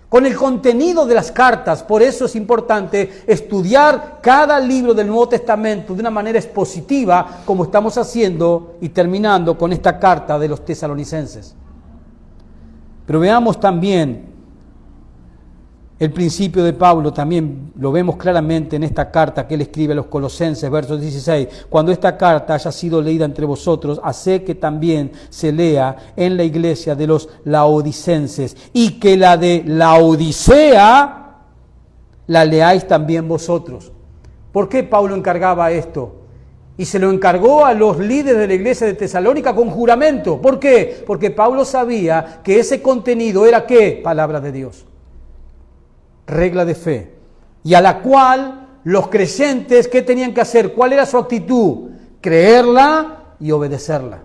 con el contenido de las cartas. Por eso es importante estudiar cada libro del Nuevo Testamento de una manera expositiva, como estamos haciendo y terminando con esta carta de los Tesalonicenses. Pero veamos también el principio de Pablo, también lo vemos claramente en esta carta que él escribe a los Colosenses, versos 16. Cuando esta carta haya sido leída entre vosotros, haced que también se lea en la iglesia de los laodicenses, y que la de Laodicea la leáis también vosotros. ¿Por qué Pablo encargaba esto? Y se lo encargó a los líderes de la iglesia de Tesalónica con juramento. ¿Por qué? Porque Pablo sabía que ese contenido era ¿qué? Palabra de Dios. Regla de fe. Y a la cual los creyentes, ¿qué tenían que hacer? ¿Cuál era su actitud? Creerla y obedecerla.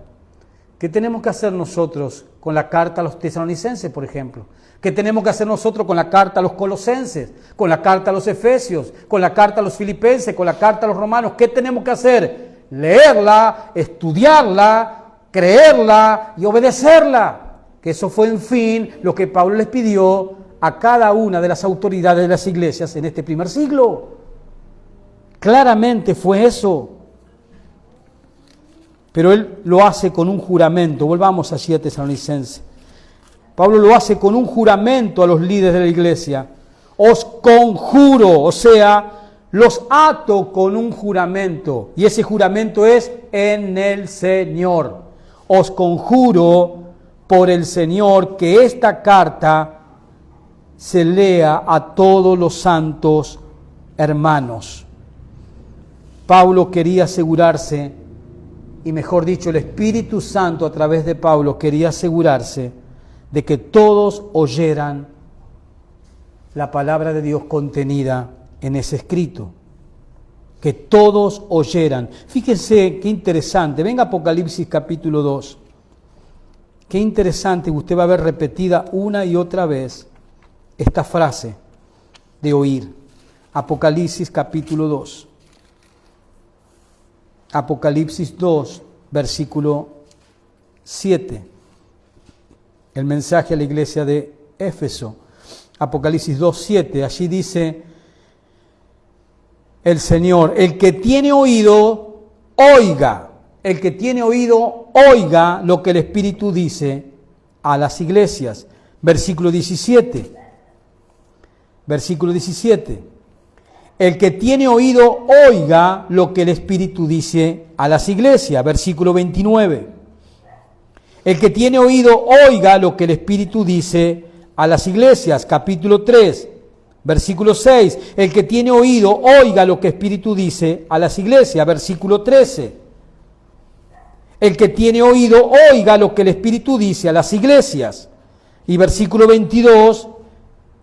¿Qué tenemos que hacer nosotros con la carta a los tesalonicenses, por ejemplo? ¿Qué tenemos que hacer nosotros con la carta a los colosenses, con la carta a los efesios, con la carta a los filipenses, con la carta a los romanos? ¿Qué tenemos que hacer? Leerla, estudiarla, creerla y obedecerla. Que eso fue, en fin, lo que Pablo les pidió a cada una de las autoridades de las iglesias en este primer siglo. Claramente fue eso. Pero él lo hace con un juramento. Volvamos allí a Tesalonicenses. Pablo lo hace con un juramento a los líderes de la iglesia. Os conjuro, o sea, los ato con un juramento. Y ese juramento es en el Señor. Os conjuro por el Señor que esta carta se lea a todos los santos hermanos. Pablo quería asegurarse, y mejor dicho, el Espíritu Santo a través de Pablo quería asegurarse de que todos oyeran la palabra de Dios contenida en ese escrito. Que todos oyeran. Fíjense qué interesante. Venga Apocalipsis capítulo 2. Qué interesante, usted va a ver repetida una y otra vez esta frase de oír. Apocalipsis capítulo 2. Apocalipsis 2, versículo 7. El mensaje a la iglesia de Éfeso. Apocalipsis 2, 7. Allí dice el Señor: el que tiene oído, oiga. El que tiene oído, oiga lo que el Espíritu dice a las iglesias. Versículo 17. Versículo 17. El que tiene oído, oiga lo que el Espíritu dice a las iglesias. Versículo 29. El que tiene oído, oiga lo que el Espíritu dice a las iglesias. Capítulo 3, versículo 6. El que tiene oído, oiga lo que el Espíritu dice a las iglesias. Versículo 13. El que tiene oído, oiga lo que el Espíritu dice a las iglesias. Y versículo 22.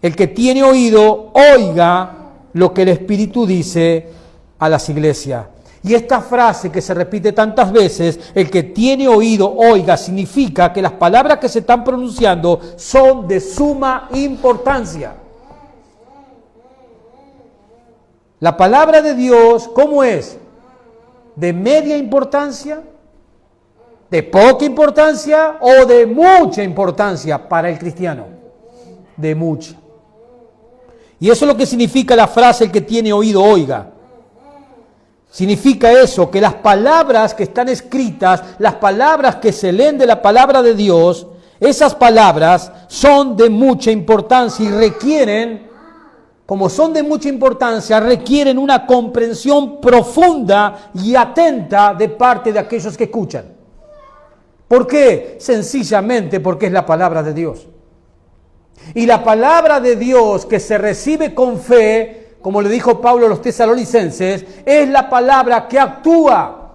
El que tiene oído, oiga lo que el Espíritu dice a las iglesias. Y esta frase que se repite tantas veces, el que tiene oído, oiga, significa que las palabras que se están pronunciando son de suma importancia. La palabra de Dios, ¿cómo es? ¿De media importancia? ¿De poca importancia? ¿O de mucha importancia para el cristiano? De mucha. Y eso es lo que significa la frase, el que tiene oído, oiga. Significa eso, que las palabras que están escritas, las palabras que se leen de la palabra de Dios, esas palabras son de mucha importancia y requieren, como son de mucha importancia, requieren una comprensión profunda y atenta de parte de aquellos que escuchan. ¿Por qué? Sencillamente porque es la palabra de Dios. Y la palabra de Dios que se recibe con fe, como le dijo Pablo a los tesalonicenses, es la palabra que actúa.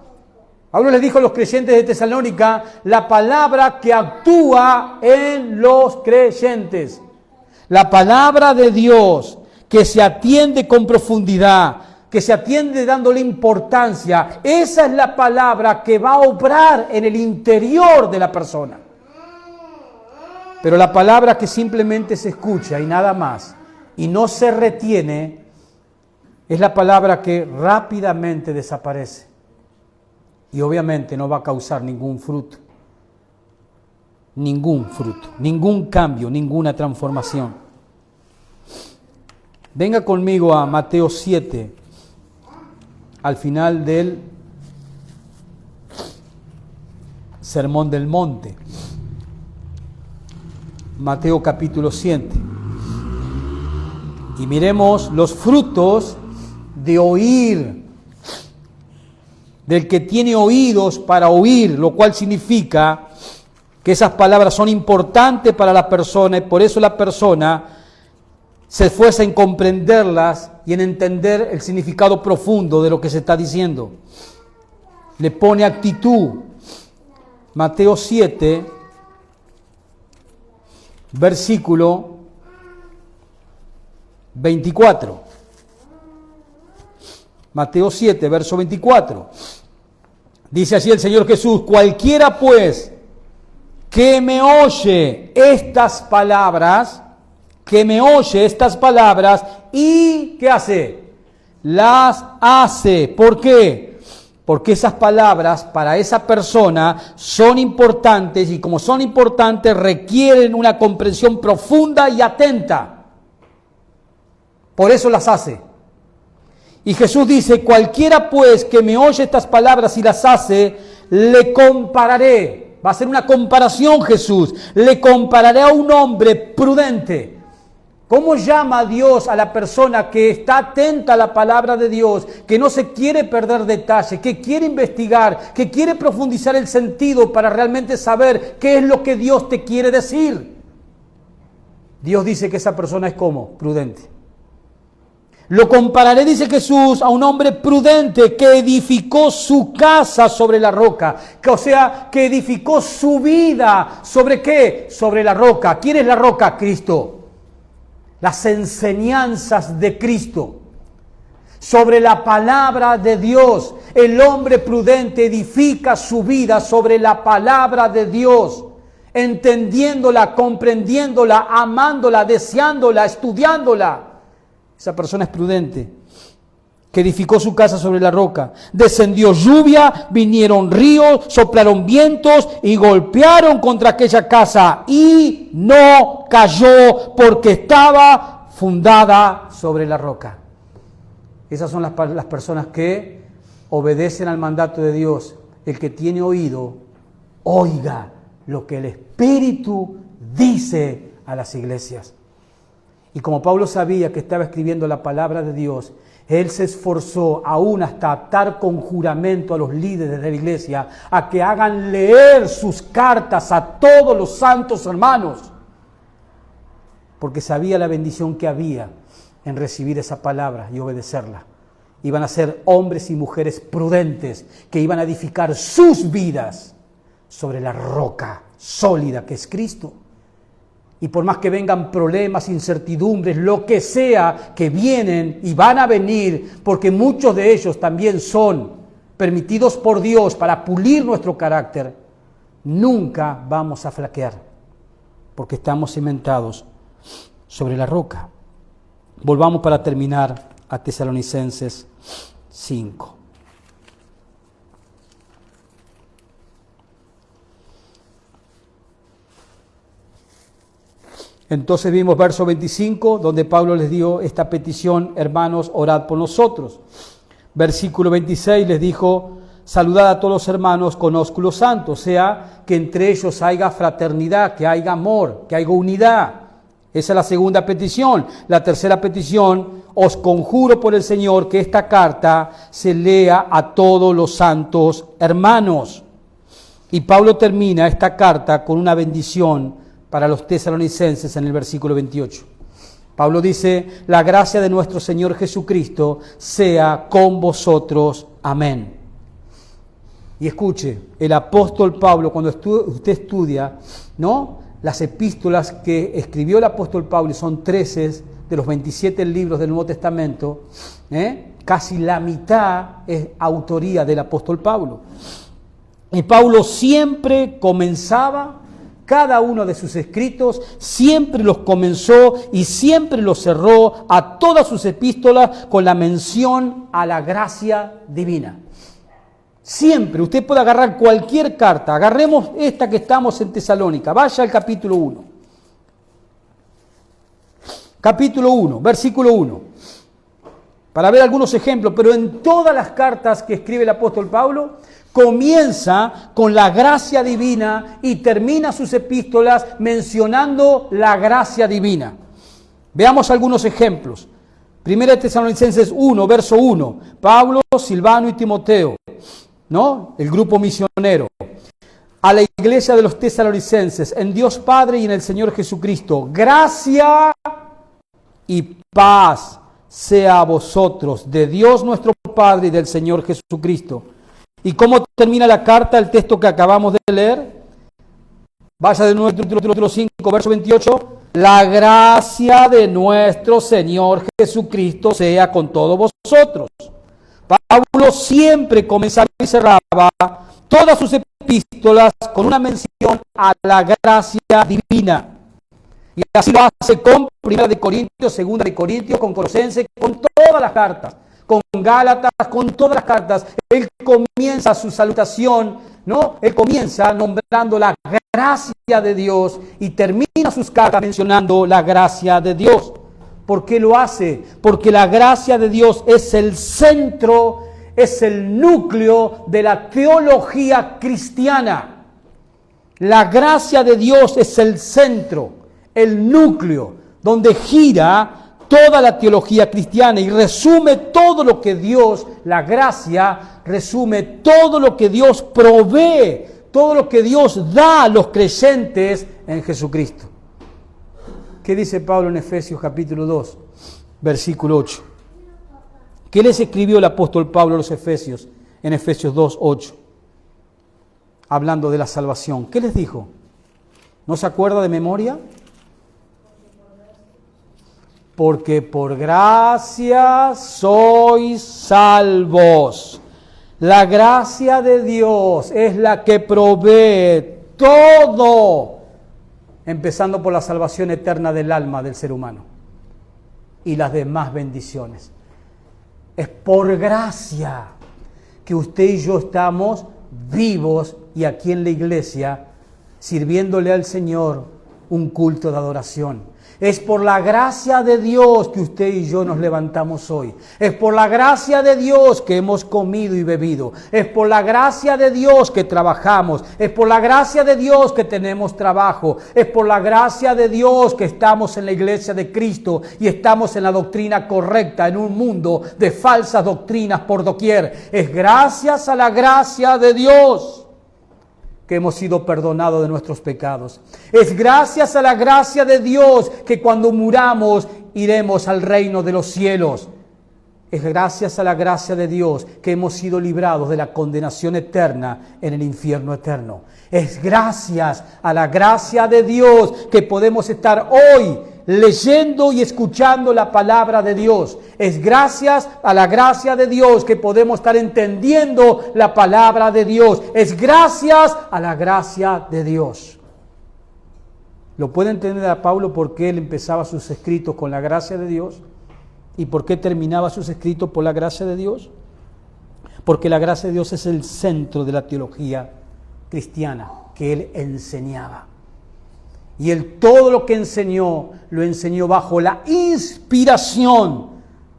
Pablo les dijo a los creyentes de Tesalónica, la palabra que actúa en los creyentes. La palabra de Dios que se atiende con profundidad, que se atiende dándole importancia, esa es la palabra que va a obrar en el interior de la persona. Pero la palabra que simplemente se escucha y nada más, y no se retiene, es la palabra que rápidamente desaparece. Y obviamente no va a causar ningún fruto, ningún cambio, ninguna transformación. Venga conmigo a Mateo 7, al final del Sermón del Monte. Mateo capítulo 7. Y miremos los frutos de oír, del que tiene oídos para oír, lo cual significa que esas palabras son importantes para la persona y por eso la persona se esfuerza en comprenderlas y en entender el significado profundo de lo que se está diciendo. Le pone actitud. Mateo 7, versículo 24. Mateo 7, verso 24. Dice así el Señor Jesús: cualquiera pues que me oye estas palabras, y ¿qué hace? Las hace. ¿Por qué? Porque esas palabras para esa persona son importantes y como son importantes requieren una comprensión profunda y atenta. Por eso las hace. Y Jesús dice: cualquiera pues que me oye estas palabras y las hace, le compararé. Va a hacer una comparación Jesús. Le compararé a un hombre prudente. ¿Cómo llama Dios a la persona que está atenta a la palabra de Dios, que no se quiere perder detalle, que quiere investigar, que quiere profundizar el sentido para realmente saber qué es lo que Dios te quiere decir? Dios dice que esa persona es como prudente. Lo compararé, dice Jesús, a un hombre prudente que edificó su casa sobre la roca. O sea, que edificó su vida. ¿Sobre qué? Sobre la roca. ¿Quién es la roca? Cristo. Las enseñanzas de Cristo. Sobre la palabra de Dios. El hombre prudente edifica su vida sobre la palabra de Dios. Entendiéndola, comprendiéndola, amándola, deseándola, estudiándola. Esa persona es prudente, que edificó su casa sobre la roca. Descendió lluvia, vinieron ríos, soplaron vientos y golpearon contra aquella casa. Y no cayó porque estaba fundada sobre la roca. Esas son las personas que obedecen al mandato de Dios. El que tiene oído, oiga lo que el Espíritu dice a las iglesias. Y como Pablo sabía que estaba escribiendo la palabra de Dios, él se esforzó aún hasta atar con juramento a los líderes de la iglesia a que hagan leer sus cartas a todos los santos hermanos, porque sabía la bendición que había en recibir esa palabra y obedecerla. Iban a ser hombres y mujeres prudentes que iban a edificar sus vidas sobre la roca sólida que es Cristo. Y por más que vengan problemas, incertidumbres, lo que sea que vienen y van a venir, porque muchos de ellos también son permitidos por Dios para pulir nuestro carácter, nunca vamos a flaquear, porque estamos cimentados sobre la roca. Volvamos para terminar a Tesalonicenses 5. Entonces vimos verso 25, donde Pablo les dio esta petición: hermanos, orad por nosotros. Versículo 26 les dijo: saludad a todos los hermanos con ósculo santo, o sea, que entre ellos haya fraternidad, que haya amor, que haya unidad. Esa es la segunda petición. La tercera petición: os conjuro por el Señor que esta carta se lea a todos los santos hermanos. Y Pablo termina esta carta con una bendición para los tesalonicenses en el versículo 28. Pablo dice: la gracia de nuestro Señor Jesucristo sea con vosotros. Amén. Y escuche, el apóstol Pablo, cuando usted estudia, ¿no?, las epístolas que escribió el apóstol Pablo, y son 13 de los 27 libros del Nuevo Testamento, casi la mitad es autoría del apóstol Pablo. Y Pablo siempre comenzaba cada uno de sus escritos, siempre los comenzó y siempre los cerró a todas sus epístolas con la mención a la gracia divina. Siempre, usted puede agarrar cualquier carta, agarremos esta que estamos en Tesalónica, vaya al capítulo 1. Capítulo 1, versículo 1. Para ver algunos ejemplos, pero en todas las cartas que escribe el apóstol Pablo, comienza con la gracia divina y termina sus epístolas mencionando la gracia divina. Veamos algunos ejemplos. 1 Tesalonicenses 1, verso 1. Pablo, Silvano y Timoteo, ¿no? El grupo misionero. A la iglesia de los tesalonicenses, en Dios Padre y en el Señor Jesucristo, gracia y paz sea a vosotros, de Dios nuestro Padre y del Señor Jesucristo. ¿Y cómo termina la carta, el texto que acabamos de leer? Vaya de nuevo, capítulo 5, verso 28. La gracia de nuestro Señor Jesucristo sea con todos vosotros. Pablo siempre comenzaba y cerraba todas sus epístolas con una mención a la gracia divina. Y así lo hace con 1 de Corintios, 2 de Corintios, con Colosenses, con todas las cartas, con Gálatas, con todas las cartas. Él comienza su salutación, ¿no? Él comienza nombrando la gracia de Dios y termina sus cartas mencionando la gracia de Dios. ¿Por qué lo hace? Porque la gracia de Dios es el centro, es el núcleo de la teología cristiana. La gracia de Dios es el centro, el núcleo, donde gira toda la teología cristiana y resume todo lo que Dios, la gracia, resume todo lo que Dios provee, todo lo que Dios da a los creyentes en Jesucristo. ¿Qué dice Pablo en Efesios capítulo 2, versículo 8? ¿Qué les escribió el apóstol Pablo a los Efesios en Efesios 2, 8? Hablando de la salvación. ¿Qué les dijo? ¿No se acuerda de memoria? Porque por gracia sois salvos. La gracia de Dios es la que provee todo, empezando por la salvación eterna del alma del ser humano y las demás bendiciones. Es por gracia que usted y yo estamos vivos y aquí en la iglesia sirviéndole al Señor un culto de adoración. Es por la gracia de Dios que usted y yo nos levantamos hoy. Es por la gracia de Dios que hemos comido y bebido. Es por la gracia de Dios que trabajamos. Es por la gracia de Dios que tenemos trabajo. Es por la gracia de Dios que estamos en la iglesia de Cristo y estamos en la doctrina correcta en un mundo de falsas doctrinas por doquier. Es gracias a la gracia de Dios que hemos sido perdonados de nuestros pecados. Es gracias a la gracia de Dios que cuando muramos iremos al reino de los cielos. Es gracias a la gracia de Dios que hemos sido librados de la condenación eterna en el infierno eterno. Es gracias a la gracia de Dios que podemos estar hoy leyendo y escuchando la palabra de Dios. Es gracias a la gracia de Dios que podemos estar entendiendo la palabra de Dios. Es gracias a la gracia de Dios. ¿Lo puede entender a Pablo por qué él empezaba sus escritos con la gracia de Dios? ¿Y por qué terminaba sus escritos por la gracia de Dios? Porque la gracia de Dios es el centro de la teología cristiana que él enseñaba. Y él todo lo que enseñó, lo enseñó bajo la inspiración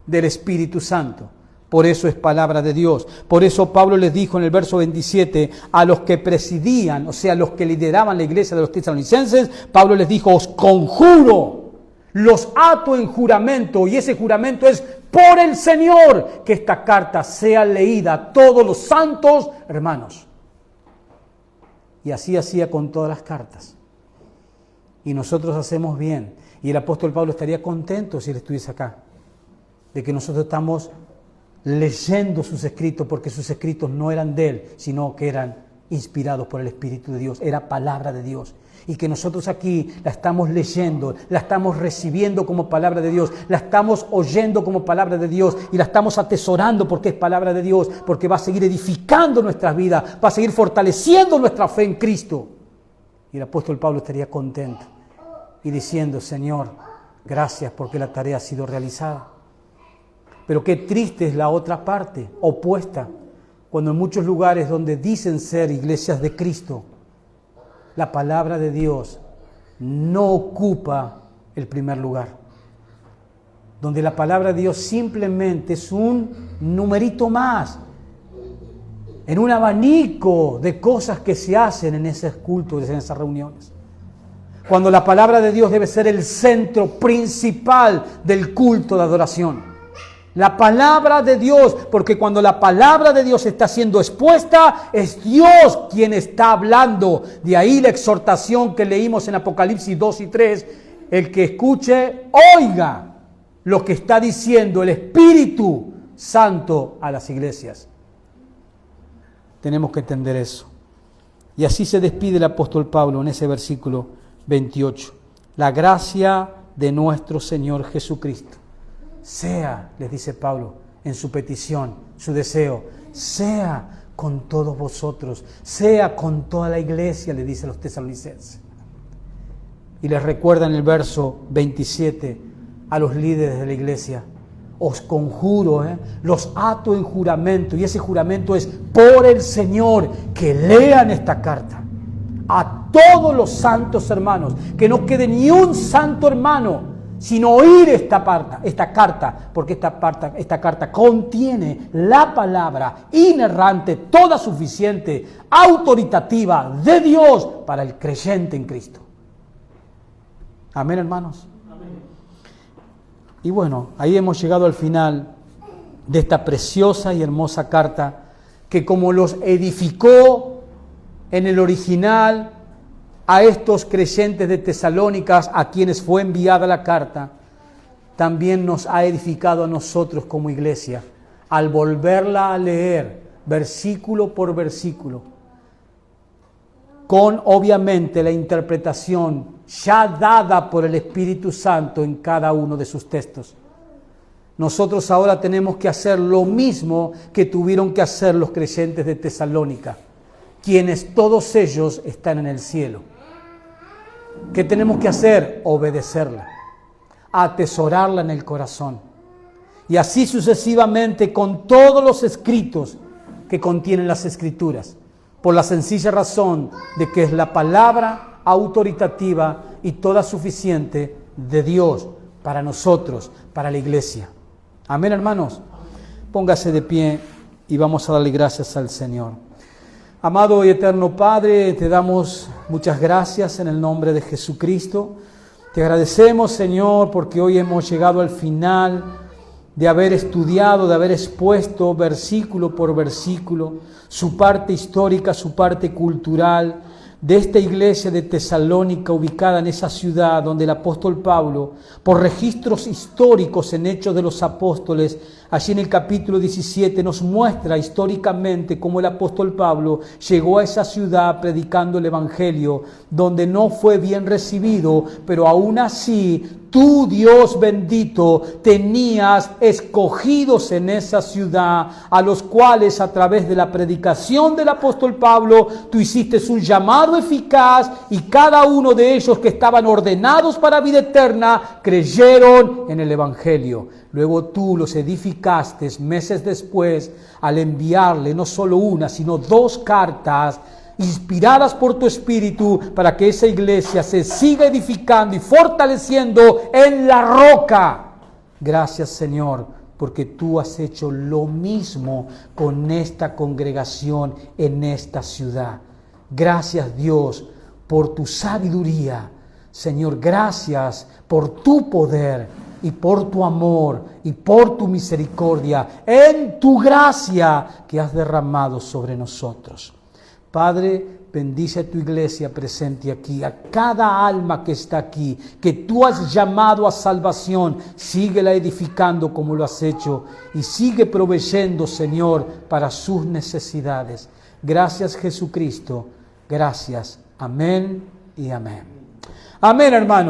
del Espíritu Santo. Por eso es palabra de Dios. Por eso Pablo les dijo en el verso 27 a los que presidían, o sea, los que lideraban la iglesia de los tesalonicenses, Pablo les dijo, os conjuro, los ato en juramento, y ese juramento es por el Señor, que esta carta sea leída a todos los santos hermanos. Y así hacía con todas las cartas. Y nosotros hacemos bien. Y el apóstol Pablo estaría contento si él estuviese acá, de que nosotros estamos leyendo sus escritos, porque sus escritos no eran de él, sino que eran inspirados por el Espíritu de Dios, era palabra de Dios. Y que nosotros aquí la estamos leyendo, la estamos recibiendo como palabra de Dios, la estamos oyendo como palabra de Dios y la estamos atesorando porque es palabra de Dios, porque va a seguir edificando nuestras vidas, va a seguir fortaleciendo nuestra fe en Cristo. Y el apóstol Pablo estaría contento y diciendo: Señor, gracias porque la tarea ha sido realizada. Pero qué triste es la otra parte, opuesta, cuando en muchos lugares donde dicen ser iglesias de Cristo, la palabra de Dios no ocupa el primer lugar. Donde la palabra de Dios simplemente es un numerito más en un abanico de cosas que se hacen en esos cultos, en esas reuniones. Cuando la palabra de Dios debe ser el centro principal del culto de adoración. La palabra de Dios, porque cuando la palabra de Dios está siendo expuesta, es Dios quien está hablando. De ahí la exhortación que leímos en Apocalipsis 2 y 3, el que escuche, oiga lo que está diciendo el Espíritu Santo a las iglesias. Tenemos que entender eso. Y así se despide el apóstol Pablo en ese versículo 28. La gracia de nuestro Señor Jesucristo sea, les dice Pablo en su petición, su deseo, sea con todos vosotros, sea con toda la iglesia, le dice a los tesalonicenses. Y les recuerda en el verso 27 a los líderes de la iglesia: os conjuro, los ato en juramento, y ese juramento es por el Señor, que lean esta carta a todos los santos hermanos, que no quede ni un santo hermano sin oír esta carta, porque esta carta contiene la palabra inerrante, toda suficiente, autoritativa de Dios para el creyente en Cristo. Amén, hermanos. Amén. Y bueno, ahí hemos llegado al final de esta preciosa y hermosa carta que, como los edificó en el original a estos creyentes de Tesalónicas a quienes fue enviada la carta, también nos ha edificado a nosotros como iglesia al volverla a leer versículo por versículo, con obviamente la interpretación ya dada por el Espíritu Santo en cada uno de sus textos. Nosotros ahora tenemos que hacer lo mismo que tuvieron que hacer los creyentes de Tesalónica, quienes todos ellos están en el cielo. ¿Qué tenemos que hacer? Obedecerla, atesorarla en el corazón. Y así sucesivamente con todos los escritos que contienen las Escrituras, por la sencilla razón de que es la palabra autoritativa y toda suficiente de Dios para nosotros, para la iglesia. Amén, hermanos. Póngase de pie y vamos a darle gracias al Señor. Amado y eterno Padre, te damos muchas gracias en el nombre de Jesucristo. Te agradecemos, Señor, porque hoy hemos llegado al final de haber estudiado, de haber expuesto versículo por versículo su parte histórica, su parte cultural, de esta iglesia de Tesalónica ubicada en esa ciudad donde el apóstol Pablo, por registros históricos en Hechos de los Apóstoles, allí en el capítulo 17 nos muestra históricamente cómo el apóstol Pablo llegó a esa ciudad predicando el Evangelio, donde no fue bien recibido, pero aún así tú, Dios bendito, tenías escogidos en esa ciudad, a los cuales a través de la predicación del apóstol Pablo, tú hiciste un llamado eficaz y cada uno de ellos que estaban ordenados para vida eterna, creyeron en el Evangelio. Luego tú los edificaste meses después al enviarle no solo una, sino 2 cartas inspiradas por tu Espíritu para que esa iglesia se siga edificando y fortaleciendo en la roca. Gracias, Señor, porque tú has hecho lo mismo con esta congregación en esta ciudad. Gracias, Dios, por tu sabiduría. Señor, gracias por tu poder y por tu amor y por tu misericordia en tu gracia que has derramado sobre nosotros. Padre, bendice a tu iglesia presente aquí, a cada alma que está aquí, que tú has llamado a salvación. Síguela edificando como lo has hecho y sigue proveyendo, Señor, para sus necesidades. Gracias Jesucristo. Gracias. Amén y amén. Amén, hermano.